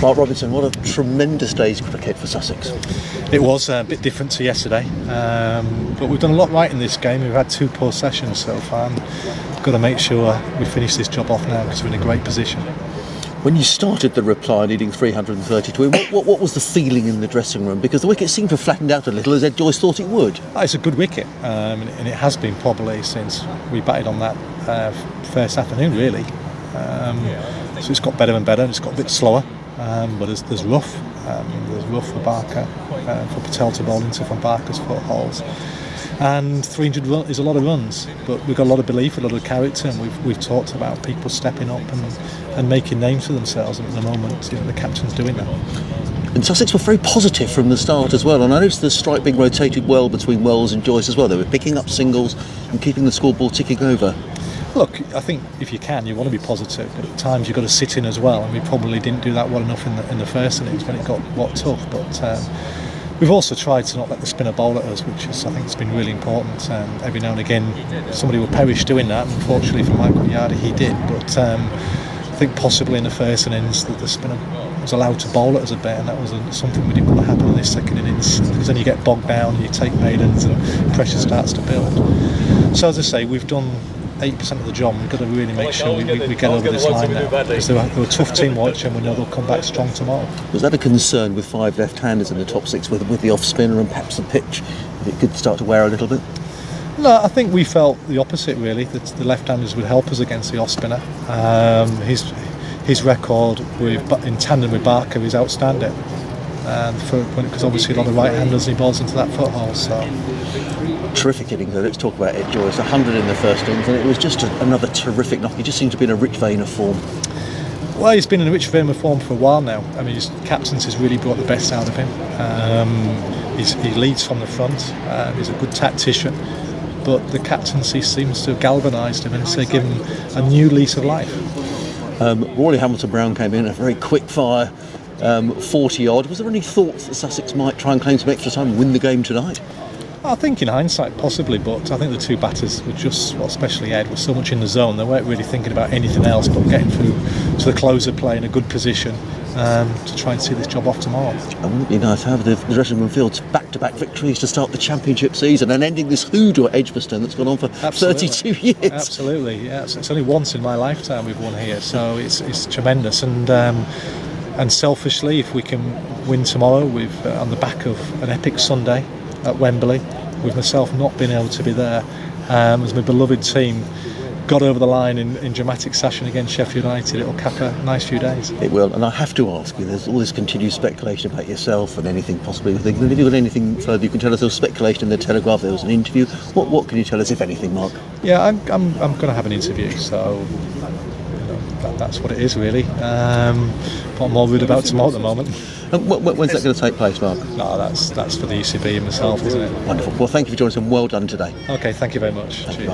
Mark Robinson, what a tremendous day's cricket for Sussex. It was a bit different to yesterday, but we've done a lot right in this game. We've had 2 poor sessions so far. We've got to make sure we finish this job off now because we're in a great position. When you started the reply needing 332, what was the feeling in the dressing room? Because the wicket seemed to have flattened out a little, as Ed Joyce thought it would. It's a good wicket, and it has been probably since we batted on that first afternoon, really. So it's got better and better, and it's got a bit slower, but there's rough. There's rough for Barker, for Patel to bowl into from Barker's footholes. And 300 is a lot of runs, but we've got a lot of belief, a lot of character, and we've talked about people stepping up and making names for themselves. And at the moment, the captain's doing that. And Sussex were very positive from the start as well, and I noticed the strike being rotated well between Wells and Joyce as well. They were picking up singles and keeping the scoreboard ticking over. Look, I think if you can, you want to be positive, but at times you've got to sit in as well, and we probably didn't do that well enough in the first innings when it got tough. But we've also tried to not let the spinner bowl at us, which is, I think, has been really important. Every now and again, somebody will perish doing that. Unfortunately for Michael Yardy, he did. But I think possibly in the first innings that the spinner was allowed to bowl at us a bit, and that was something we didn't want to happen in this second innings, because then you get bogged down, you take maidens, and pressure starts to build. So as I say, we've done 8% of the job. We've got to really make sure we get over this line now, because they're a tough team watch, and we know they'll come back strong tomorrow. Was that a concern with 5 left-handers in the top 6 with the off-spinner and perhaps the pitch? It could start to wear a little bit? No, I think we felt the opposite, really, that the left-handers would help us against the off-spinner. His record in tandem with Barker is outstanding, because obviously a lot of right-handers he bowls into that foothold. So. Terrific innings though. Let's talk about Ed Joyce. 100 in the first innings, and it was just another terrific knock. He just seemed to be in a rich vein of form. Well, he's been in a rich vein of form for a while now. I mean, his captaincy has really brought the best out of him. He leads from the front. He's a good tactician, but the captaincy seems to have galvanised him and given him a new lease of life. Rory Hamilton-Brown came in, a very quick fire, 40 odd. Was there any thoughts that Sussex might try and claim some extra time and win the game tonight? I think in hindsight possibly, but I think the 2 batters were just, especially Ed, was so much in the zone. They weren't really thinking about anything else but getting through to the closer play in a good position to try and see this job off tomorrow. And wouldn't it be nice to have the dressing room field's back-to-back victories to start the championship season and ending this hoodoo at Edgbaston that's gone on for 32 years? Absolutely, yeah. So it's only once in my lifetime we've won here, so it's tremendous. And selfishly, if we can win tomorrow on the back of an epic Sunday at Wembley, with myself not being able to be there, as my beloved team got over the line in dramatic fashion against Sheffield United, it'll cap a nice few days. It will, and I have to ask you, there's all this continued speculation about yourself and anything possibly with England. Have you got anything further you can tell us? There was speculation in the Telegraph, there was an interview. What can you tell us, if anything, Mark? Yeah, I'm going to have an interview, so that's what it is, really. What I'm more worried about tomorrow at the moment. When's that going to take place, Mark? No, that's for the ECB and myself, isn't it? Wonderful. Well, thank you for joining us, and well done today. Okay, thank you very much. Cheers.